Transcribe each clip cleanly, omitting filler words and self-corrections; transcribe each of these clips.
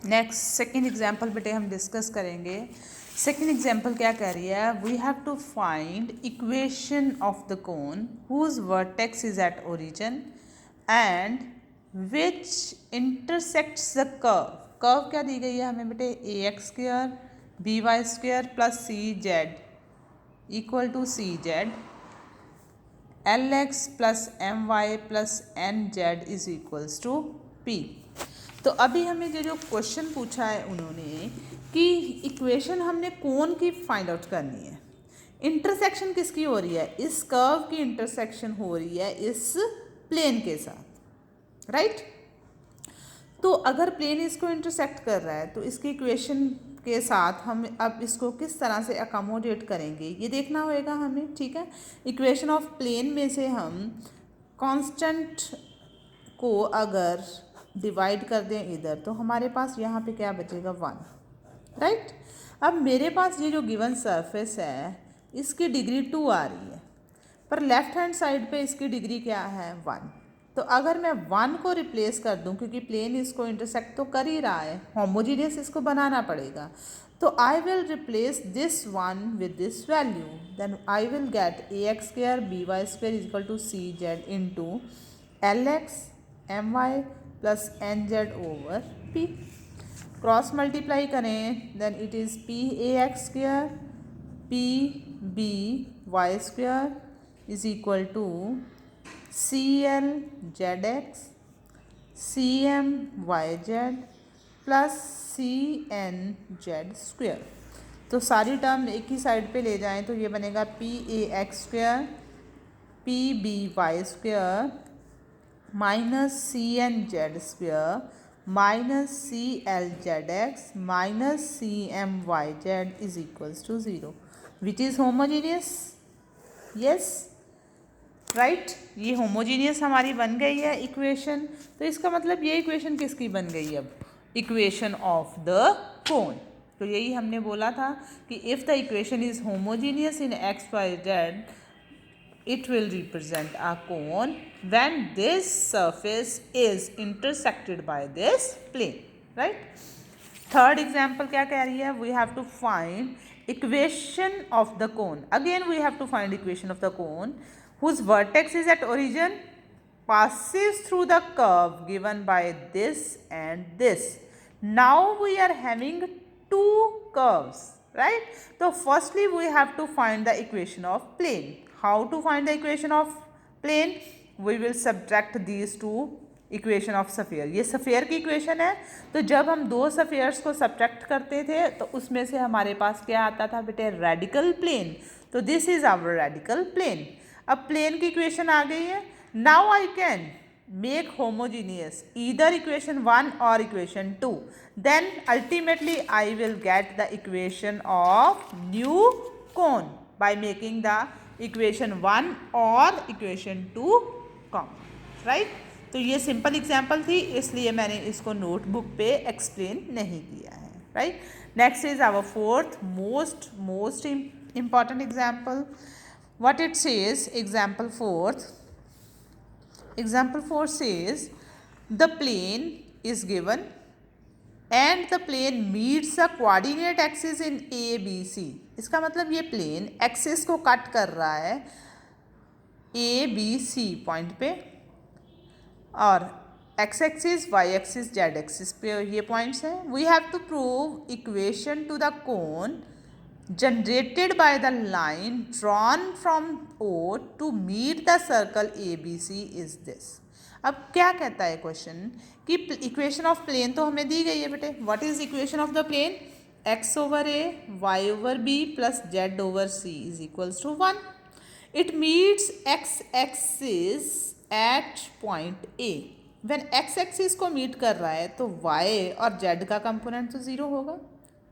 Next second example बेटे हम discuss करेंगे। सेकेंड एग्जाम्पल क्या कह रही है, we have to find equation of the cone whose vertex is at origin and which intersects the curve. Curve क्या दी गई है हमें बेटे, a x square b Y square plus c z equal to c z l x plus m y plus n z is equals to p. तो अभी हमें जो क्वेश्चन पूछा है उन्होंने कि इक्वेशन हमने कौन की फाइंड आउट करनी है, इंटरसेक्शन किसकी हो रही है, इस कर्व की इंटरसेक्शन हो रही है इस प्लेन के साथ, राइट। तो अगर प्लेन इसको इंटरसेक्ट कर रहा है तो इसकी इक्वेशन के साथ हम अब इसको किस तरह से अकोमोडेट करेंगे ये देखना होगा हमें, ठीक है। इक्वेशन ऑफ प्लेन में से हम कांस्टेंट को अगर डिवाइड कर दें इधर तो हमारे पास यहाँ पे क्या बचेगा 1, राइट। अब मेरे पास ये जो गिवन सरफेस है इसकी डिग्री 2 आ रही है, पर लेफ्ट हैंड साइड पे इसकी डिग्री क्या है 1। तो अगर मैं 1 को रिप्लेस कर दूं, क्योंकि प्लेन इसको इंटरसेक्ट तो कर ही रहा है, होमोजीनियस इसको बनाना पड़ेगा, तो I will replace this 1 with this value, then I will get a x square b Y square equal to c z into l x m y plus n z over p. Cross multiply करें then it is p A x square P B Y square is equal to c L Z x c M Y z plus c N Z square. तो सारी term एक ही side पे ले जाएं तो ये बनेगा P A x square P B Y square minus C N Z square minus C L Z X minus C M Y Z is equals to 0 which is homogeneous. Yes, right, ये homogeneous हमारी बन गई है equation. तो इसका मतलब ये equation किसकी बन गई अब, इक्वेशन ऑफ द कोन। तो यही हमने बोला था कि if the equation is homogeneous in X Y Z it will represent a cone when this surface is intersected by this plane, right। Third example क्या कह रही है, we have to find equation of the cone. Again we have to find equation of the cone whose vertex is at origin passes through the curve given by this and this. Now we are having two curves, right। So firstly we have to find the equation of plane. How to find the equation of plane? We will subtract these two equation of sphere. ये sphere की equation है, तो जब हम दो सफ़ेयर्स को subtract करते थे तो उसमें से हमारे पास क्या आता था बेटे, रेडिकल प्लेन। तो this is our radical plane. अब प्लेन की इक्वेशन आ गई है, now I can make homogeneous either equation 1 or equation 2, then ultimately I will get the equation of new cone by making the equation 1 or equation 2 common, right। तो ये simple example थी इसलिए मैंने इसको नोटबुक पे एक्सप्लेन नहीं किया है, right. Next is our fourth most important example. What it says, example 4 says the plane is given and the plane meets the coordinate axis in A B C. इसका मतलब ये प्लेन एक्सिस को cut कर रहा है A B C point पे और X axis Y axis Z axis पे ये पॉइंट्स हैं। We have to prove equation to the cone generated by the line drawn from O to meet the circle ABC is this. अब क्या कहता है question कि इक्वेशन ऑफ प्लेन तो हमें दी गई है बेटे। What is equation of the plane, x over a y over b plus z over c is equals to 1। It meets x axis at point a। When x axis को मीट कर रहा है तो y और z का component तो 0 होगा,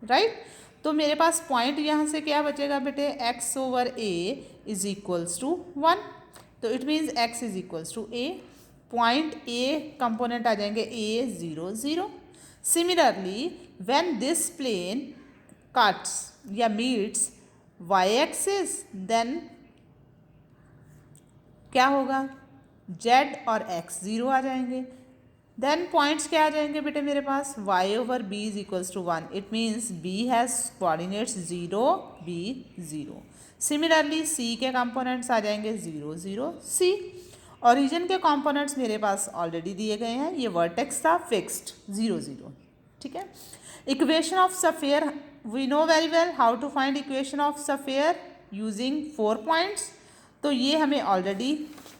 राइट। तो मेरे पास पॉइंट यहाँ से क्या बचेगा बेटे, x over a is equals to 1। तो it means x is equals to a, point a component आ जाएंगे a 0 0। Similarly when this plane cuts या मीट्स y एक्सिस देन क्या होगा, z और x 0 आ जाएंगे। देन पॉइंट्स क्या आ जाएंगे बेटे मेरे पास, y over b is equals to 1. It means b has coordinates 0 b 0. Similarly c के कंपोनेंट्स आ जाएंगे 0 0 c. ओरिजिन के कंपोनेंट्स मेरे पास ऑलरेडी दिए गए हैं, ये वर्टेक्स था फिक्स्ड 0 0. ठीक है. Equation of sphere, we know very well how to find equation of sphere using 4 points. तो ये हमें ऑलरेडी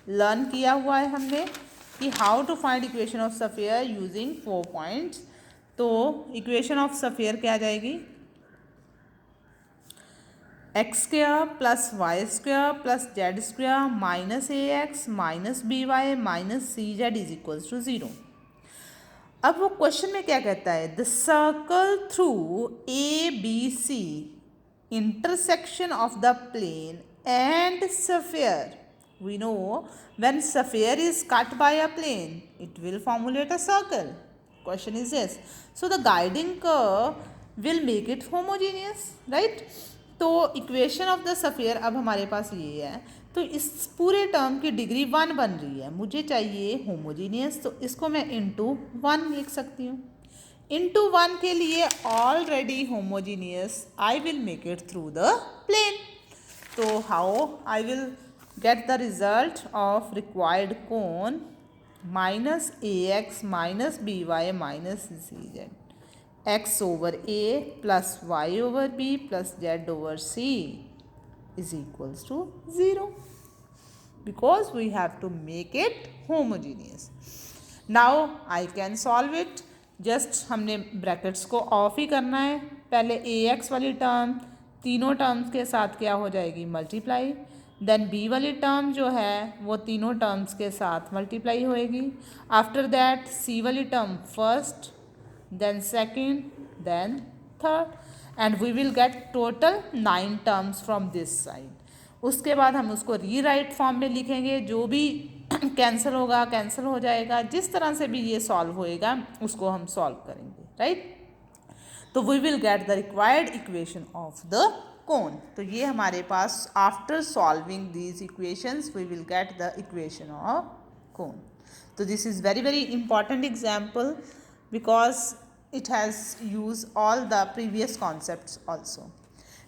लर्न किया हुआ है हमने कि how to find equation of sphere using 4 points. तो इक्वेशन ऑफ सफेयर क्या आ जाएगी, X square plus Y square plus Z square minus A x minus B Y minus C Z is equals to 0. अब वो question में क्या कहता है, the circle through A B C intersection of the plane and sphere. We know when sphere is cut by a plane, it will formulate a circle. Question is this. So the guiding curve will make it homogeneous, right? तो equation of the sphere अब हमारे पास ये है, तो इस पूरे term की degree 1 बन रही है, मुझे चाहिए होमोजीनियस, तो इसको मैं इंटू 1 लिख सकती हूँ. इंटू 1 के लिए already homogeneous I will make it through the plane. तो how I will get the result of required cone minus ax minus by minus cz. X over a plus y over b plus z over c is equals to 0 because we have to make it homogeneous. Now I can solve it. Just हमने brackets को of ही करना है. पहले ax वाली term तीनों terms के साथ क्या हो जाएगी, मल्टीप्लाई. देन बी वाली टर्म जो है वो तीनों टर्म्स के साथ मल्टीप्लाई होएगी. आफ्टर दैट सी वाली term first, then second, then third, and we will get total 9 terms from this side. उसके बाद हम उसको रीराइट फॉर्म में लिखेंगे. जो भी कैंसिल होगा कैंसिल हो जाएगा, जिस तरह से भी ये सॉल्व होएगा उसको हम सॉल्व करेंगे, राइट. तो we will get the required equation of the cone. तो ये हमारे पास after solving these equations we will get the equation of cone. तो this is very very important example because it has used all the previous concepts also.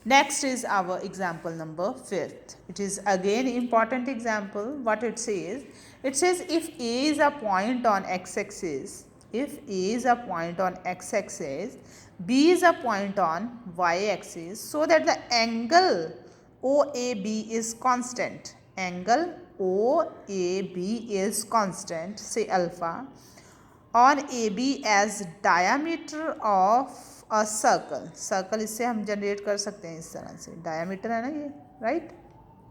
Next is our example number 5th. It is again important example. What it says? It says if A is a point on x-axis, if A is a point on x-axis, B is a point on y-axis, so that the angle OAB is constant. Angle OAB is constant, say alpha, on AB as diameter of a circle. Circle इससे हम generate कर सकते हैं इस तरह से, diameter है ना ये, right?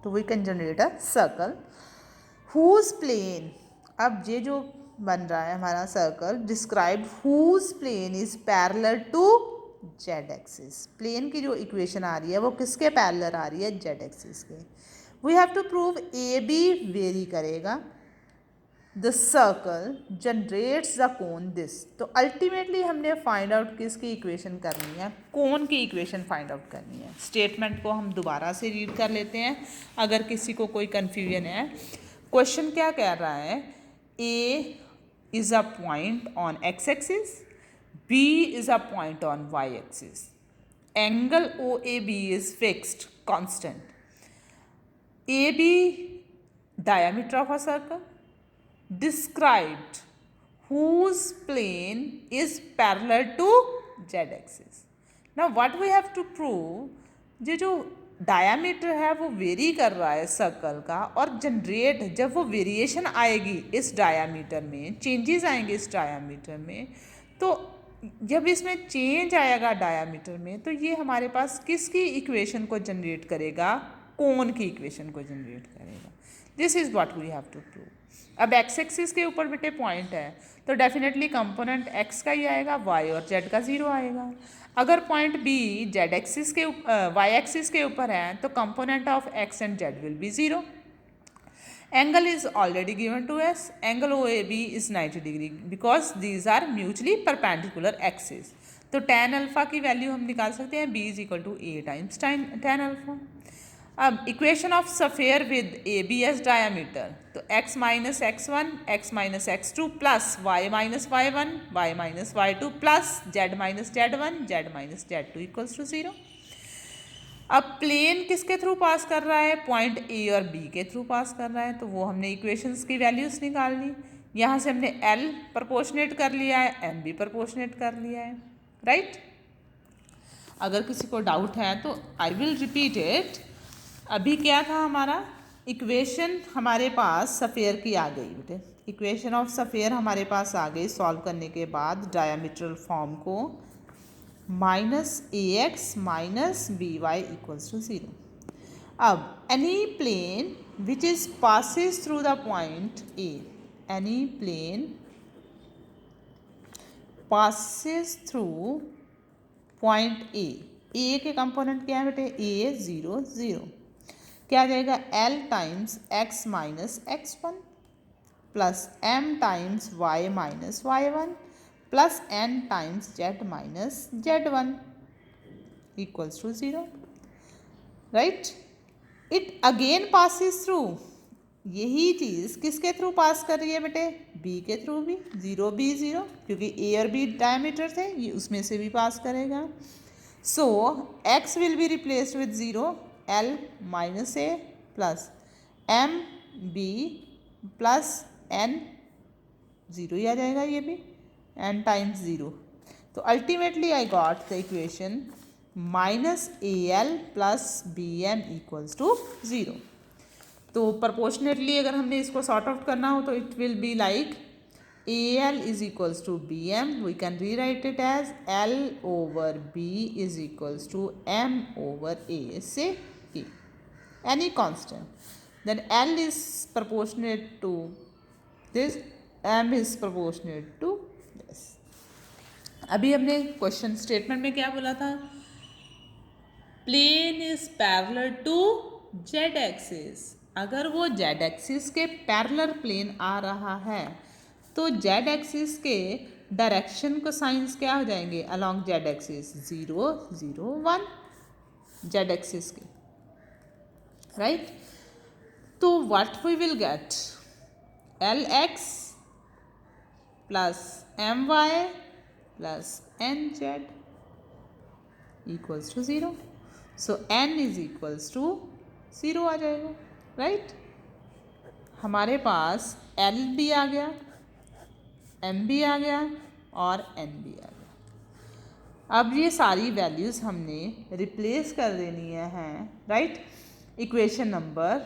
तो we can generate a circle whose plane, अब ये जो बन रहा है हमारा circle, describe whose plane is parallel to z axis. Plane की जो इक्वेशन आ रही है वो किसके पैरेलल आ रही है, z एक्सिस के. We have to prove a b vary करेगा, the circle generates the cone this. तो अल्टीमेटली हमने फाइंड आउट किसकी इक्वेशन करनी है, कोन की इक्वेशन फाइंड आउट करनी है. स्टेटमेंट को हम दोबारा से रीड कर लेते हैं अगर किसी को कोई कन्फ्यूजन है. क्वेश्चन क्या कह रहा है, ए is a point on x-axis, B is a point on y-axis. Angle OAB is fixed, constant. AB, diameter of a circle, described whose plane is parallel to z-axis. Now what we have to prove, ये जो diameter है वो very कर रहा है circle का, और generate जब वो वेरिएशन आएगी इस डायामीटर में, चेंजेस आएंगे इस डायामीटर में, तो जब इसमें चेंज आएगा डायामीटर में तो ये हमारे पास किसकी इक्वेशन को जनरेट करेगा, कोन की इक्वेशन को जनरेट करेगा. This is what we have to prove. अब एक्स एक्सिस के ऊपर बेटे पॉइंट है तो डेफिनेटली कंपोनेंट एक्स का ही आएगा, वाई और जेड का 0 आएगा. अगर पॉइंट बी जेड एक्सिस के वाई एक्सिस के ऊपर है तो component of x and z will be 0. Angle is already given to s. Angle o a b is 90 degree because these are mutually perpendicular axis. तो tan alpha की value हम निकाल सकते हैं, b is equal to a times tan alpha. अब equation of sphere with a b as diameter, तो x minus x1 x minus x2 plus y minus y1 y minus y2 plus z minus z1 z minus z2 equals to 0। अब plane किसके through pass कर रहा है, point A और B के through pass कर रहा है, तो वो हमने इक्वेशंस की वैल्यूज निकाल ली। यहाँ से हमने L प्रपोर्शनेट कर लिया है, M भी प्रपोर्शनेट कर लिया है, राइट। अगर किसी को डाउट है तो आई विल रिपीट इट। अभी क्या था हमारा, इक्वेशन हमारे पास सफ़ेयर की आ गई बेटे, इक्वेशन ऑफ सफ़ेयर हमारे पास आ गई। सॉल्व करने के बाद डायमीट्रल फॉर्म को minus A x minus B y equals to 0। अब any plane which is passes through the point A, any plane passes through point A के कंपोनेंट क्या है बेटे, ए 0 0, क्या आ जाएगा, L times x minus x1 plus m times y minus y1 plus n times z minus z1 equals to 0, right. It again passes through, यही चीज़ किसके थ्रू पास कर रही है बेटे, b के थ्रू भी, 0 b 0, क्योंकि a और b डायमीटर थे, ये उसमें से भी पास करेगा। So x will be replaced with 0, L minus a plus m b plus n, 0 ही आ जाएगा ये भी, n टाइम्स 0। तो ultimately I got the equation minus a l plus b m equals to 0। तो प्रपोर्शनेटली अगर हमने इसको सॉर्ट आउट करना हो तो it will be like a l is equals to b m, we can rewrite it as L over B is equals to M over A से A, any constant, then L is proportionate to this, M is proportionate to this। अभी हमने question statement में क्या बोला था, plane is parallel to z axis. अगर वो z axis के पैरेलल प्लेन आ रहा है तो जेड एक्सिस के डायरेक्शन को साइंस क्या हो जाएंगे, along z axis 0 0 1 z axis के, राइट। तो what we will get, l x plus m y plus n z equals to 0। So n is equals to 0 आ जाएगा, राइट। हमारे पास एल भी आ गया, एम भी आ गया और एन भी आ गया। अब ये सारी वैल्यूज़ हमने रिप्लेस कर देनी है, राइट। इक्वेशन नंबर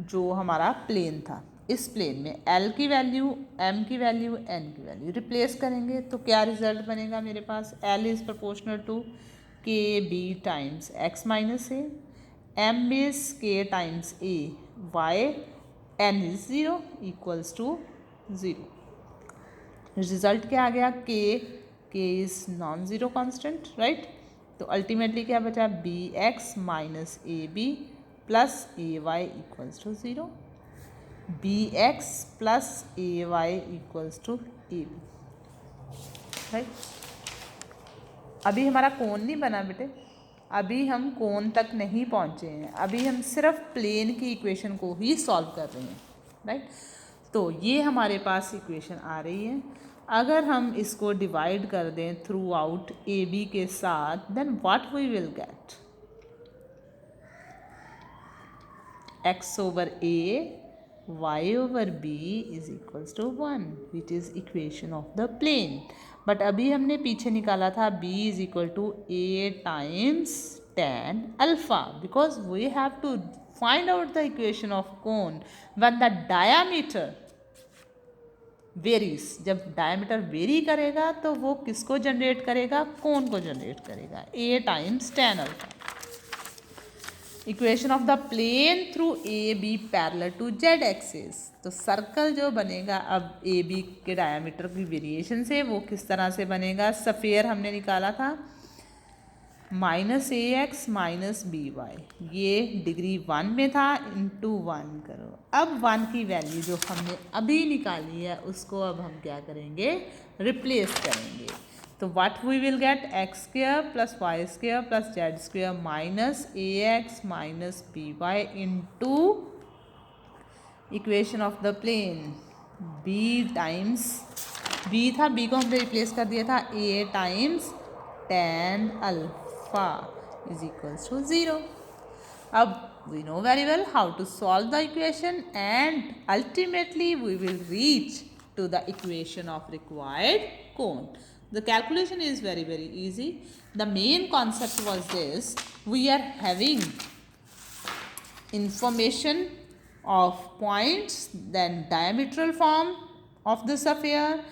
जो हमारा प्लेन था, इस प्लेन में L की वैल्यू, M की वैल्यू, N की वैल्यू रिप्लेस करेंगे तो क्या रिजल्ट बनेगा मेरे पास, L is proportional to k b times x minus a, M is k times a y, N is 0 equals to 0। Result क्या आ गया, k is non zero constant, right. तो अल्टीमेटली क्या बचा, b x minus a b plus a y equals to 0, b x plus a y equals to a b, right. अभी हमारा कोण नहीं बना बेटे, अभी हम कोण तक नहीं पहुँचे हैं, अभी हम सिर्फ प्लेन की इक्वेशन को ही सॉल्व कर रहे हैं, राइट। तो ये हमारे पास इक्वेशन आ रही है। अगर हम इसको डिवाइड कर दें थ्रू आउट ए बी के साथ, then what we will get, x over a y over b is equals to 1 which is equation of the plane. But अभी हमने पीछे निकाला था b is equal to a times tan alpha, because we have to find out the equation of cone when the diameter varies. जब diameter vary करेगा तो वो किसको जनरेट करेगा, कोन को जनरेट करेगा, a times tan alpha. Equation of the plane through A b parallel to z axis, तो circle जो बनेगा अब ए बी के डायमीटर की वेरिएशन से वो किस तरह से बनेगा, सफ़ेयर हमने निकाला था माइनस ए एक्स माइनस बी वाई, ये डिग्री 1 में था, इंटू 1 करो। अब 1 की वैल्यू जो हमने अभी निकाली है उसको अब हम क्या करेंगे, रिप्लेस करेंगे। तो what we will get x square plus y square plus z square minus ax minus by into equation of the plane b times b था, b को हमने रिप्लेस कर दिया था a times tan alpha is equals to 0. अब we know very well how to solve the equation and ultimately we will reach to the equation of required cone. The calculation is very easy. The main concept was this: we are having information of points, then diametral form of the sphere,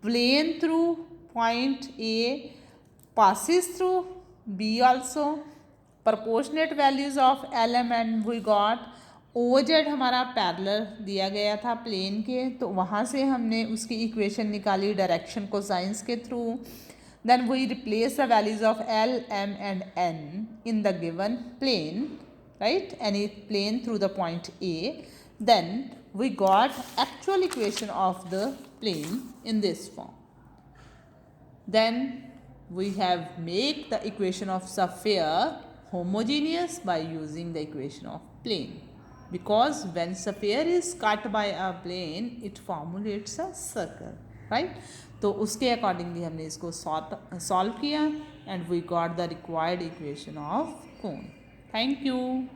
plane through point A, passes through B also, proportionate values of LM and we got OZ हमारा parallel दिया गया था plane के, तो वहाँ से हमने उसकी इक्वेशन निकाली डायरेक्शन कोसाइंस के थ्रू. Then we replace the values of L, M and N in the given plane, right, any plane through the point A. Then we got actual equation of the plane in this form. Then we have make the equation of sphere homogeneous by using the equation of plane, because when sphere is cut by a plane it formulates a circle, right. तो उसके accordingly हमने इसको solve किया and we got the required equation of cone. Thank you.